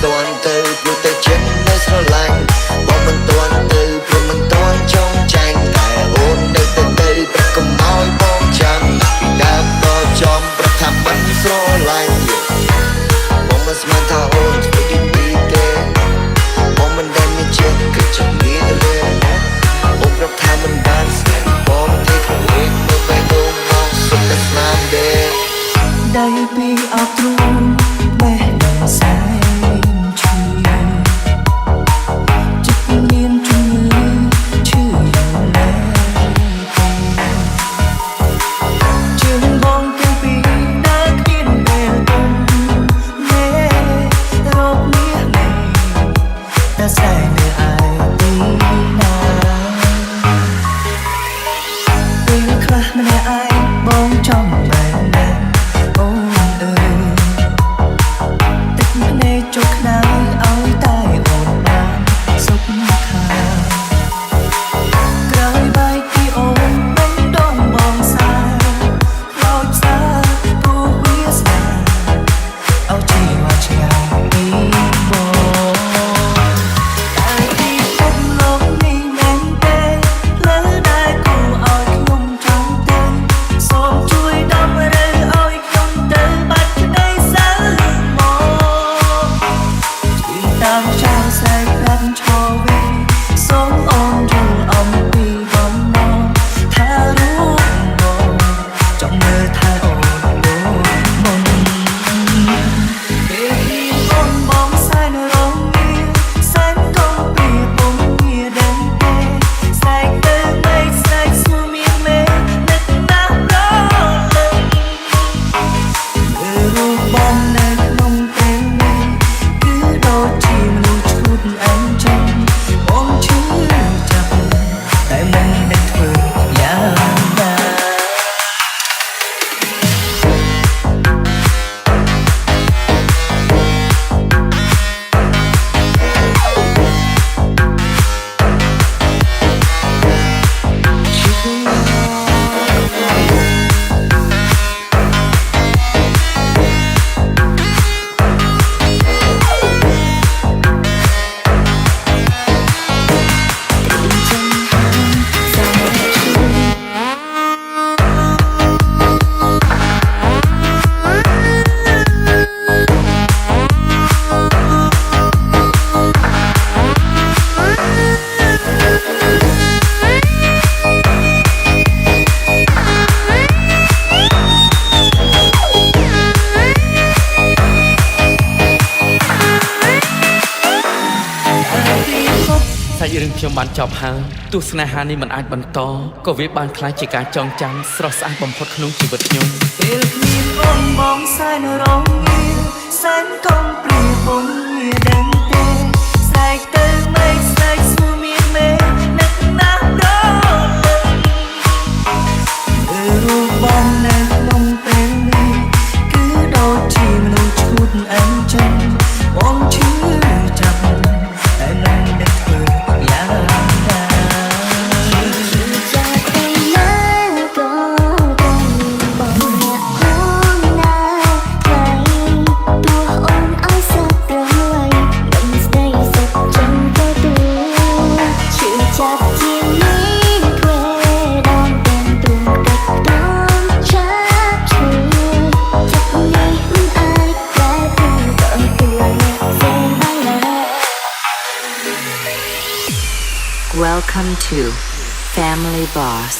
ទាន់ទៅព្រោះតែចិត្តនៅស្រឡាញ់បងមិនទាន់ទៅព្រោះមិនទាន់ចង់ចាញ់តែអូននៅទៅប្រកុំឲ្យបងចាំពីដើមដល់ចំប្រថាមិនស្រឡាញ់បងមិនស្មានថាអូនធ្វើទីពីទេបងមិនដែលមានចិត្តគឺចាំមានរឿអូនប្រាប់ថាមិនបានស្នេហ៍បងទេគ្រាមើលបែបនោះមកសុទ្ធតែស្នាមដែរដៃពីអត់ទ្រូងបេះដូងសែនឈឺចិត្តមានជំងឺឈឺយ៉ាងណាជើងបងទាំងពីរដើរគ្មានពេលទុំមេរោគនេះតែស្អែកនៅឯទីណាពេលខ្លះម្នាក់ឯងបងចំបែកណាអូនអើយទឹកភ្នែកចុះខ្នើយឲ្យតែអូនបានសុខខាក្រោយបែកពីអូនមិនដងបងសាខ្លោចផ្សាព្រោះវាស្នាអោជីវ៉ាឆ្ងាយពីបងតែពីពុកលោកនេះមែនទេលើដែលគួរឲ្យខ្ញុំចង់ទៅសូមជួយដំរើឲ្យខ្ញុំទៅបាត់ក្តីសៅមកជួយតាមចោលស្អែកប្រាំឈរវិញសូមអូនយល់អំពីបំណងថារូបបងចង់មើលថែអូនដូចមុនពេលពីអូនបងសែនរងងារសែនកងពីបងងារដឹងទេស្អែកទៅបីស្អែកស្មួមានមេនឹកណាស់រលឹងមើលរូបបងនៅក្នុងពេលនេះគឺដូចជាមនុស្សឈួតអញ្ចឹងបងឈឺចាប់តែមិនដឹងធ្វើយ៉ាងណាសាច់រឿងខ្ញុំបានចប់ហើយទោះស្នេហានេះមិនអាចបន្តក៏វាបានក្លាយជាការចងចាំស្រស់ស្អាតបំផុតក្នុងជីវិតខ្ញុំពេលគ្មានអូនបងសែនរងងារសែនកងព្រាបងងារដឹងទេស្អែកទៅមិនស្អែកស្មួមានមេនឹកណាស់រលឹងរូបបងនៅក្នុងពេលនេះគឺដូចជាមនុស្សឈួតអញ្ចឹងបងឈឺចាប់តែមិនដឹងធ្វើយ៉ាងណាจากไปนั้นก็ต้องบอกអ្នកខ្លួនណាไกลตัวអូនឲ្យសត្វរងໄວមិនស្ដីសុខចាំទៅទួឈឺចាប់ជាមានគ្វេដងទាំងទួងទឹកតំឆាប់ឈឺចិត្តនេះមិនអាចប្រែប្រួលទៅអ្នកផ្សេងបានឡើយ Welcome to Family Boss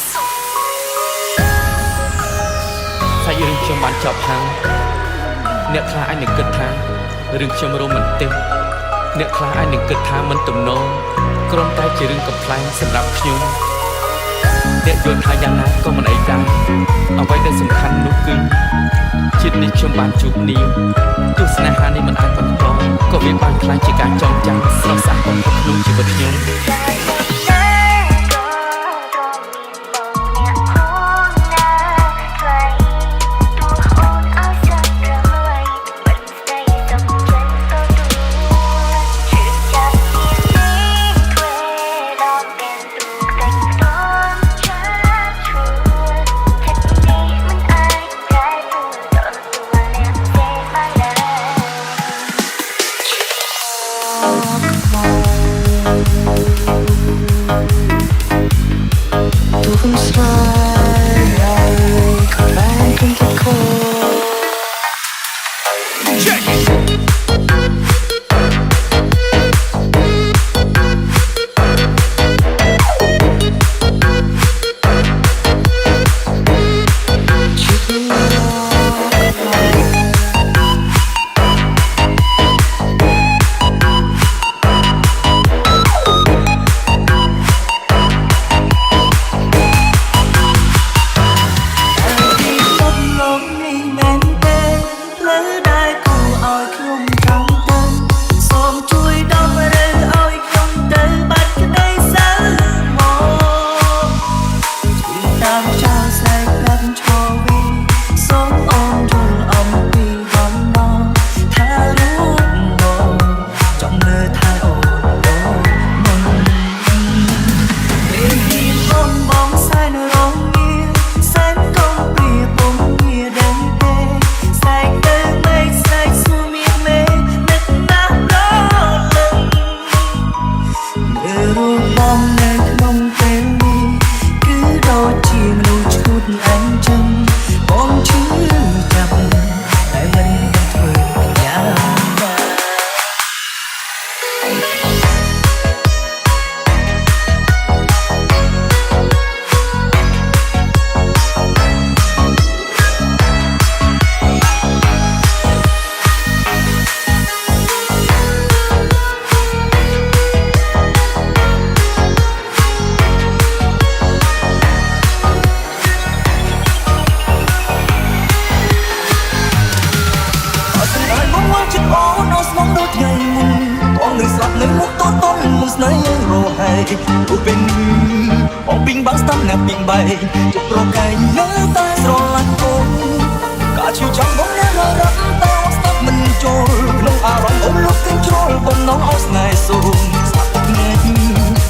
សាច់រឿងខ្ញុំបានចប់ហើយអ្នកខ្លះអាចនឹងគិតថារឿងខ្ញុំរ៉ូមែនទិកអ្នកខ្លះអាចនឹងគិតថាមិនទំនងគ្រាន់តែជារឿងកំ pl ែងសម្រាប់ខ្ញុំអ្នកយល់ថាយ៉ាងណាក៏មិនអីដែរអ្វីដែលសំខាន់នោះគឺជាតិនេះខ្ញុំបានជួបនាងទស្សនាហានេះមិនអាចបន្តក៏វាបានក្លាយជាការចងចាំស្រស់ស្អាតបំផុតក្នុងជីវិតខ្ញុំ តាមអ្នកពីងបីជប់រកឯងនៅតែស្រឡាញ់អូនកាឈឺចាំបងអ្នករត់តែស្ដាប់មិនចូលក្នុងអារម្មណ៍អូនលុបគិនជ្រុលបំណងអស់ស្នេហ៍សូនស្ដាប់ថ្ងៃឧ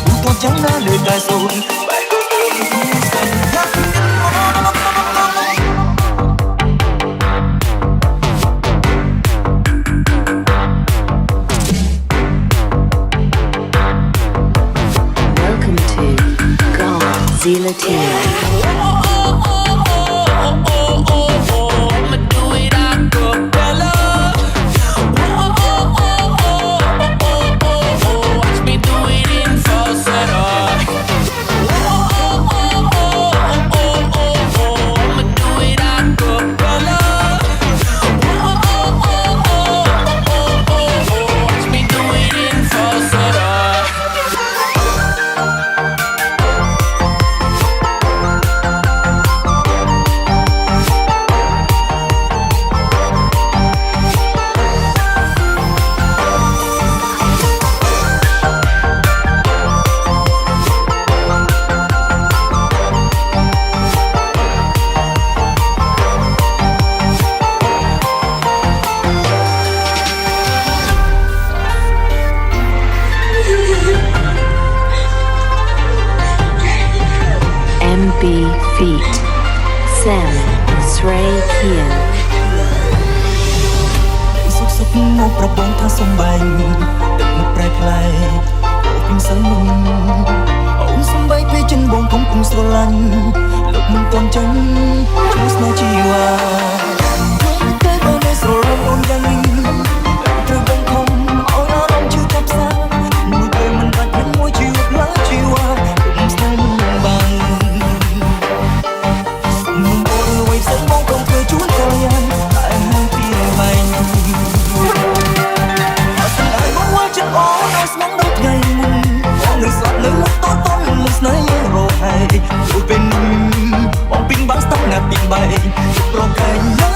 ទាហរណ៍ចាំណាលើតែសូនបែកអូនសន្យា Welcome to Godzilla Team. MB Feet Sam Sray Kian សុខសុខមកប្រពងថាសំបែងទឹកមុខប្រែផ្លែអូពីសិនមុនអូនសំបែងពេលចិនបងកំពុងស្រឡាញ់លោកមិនទាន់ចាញ់ជួស្នេហ៍ជីវ៉ាតែបើនៅស្រឡាញ់អូនយ៉ាងនេះត្រូវបងខំឲ្យអារម្មណ៍ជឿចាប់សាមួយពេលមិនបាច់នឹងមួយជីវិតឡើយជីវ៉ាគុំស្នេហ៍មិនបានមុំបនលួយផ្សេងមកកុំធ្វើជួនកលយ៉ាង ចិត្តអូនឲ្យស្មងដូចថ្ងៃមុនបងនៅស្លាប់នៅមុខតតលលឹស្នេហ៍យើងរកហើយព្រោះពេលនេះបងពីងបាំងស្ដាប់ណាពីងបីប្រកែង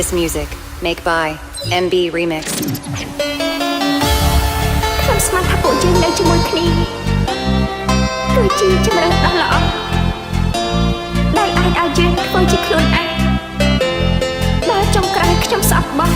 This music, make by MB Remix. ខ្ញុំស្មានថាពួកយើងនៅជាមួយគ្នាគឺជាជំរើសដ៏ល្អដែលអាចឲ្យយើងធ្វើជាខ្លួនឯងដល់ចុងក្រោយខ្ញុំសោកបោះ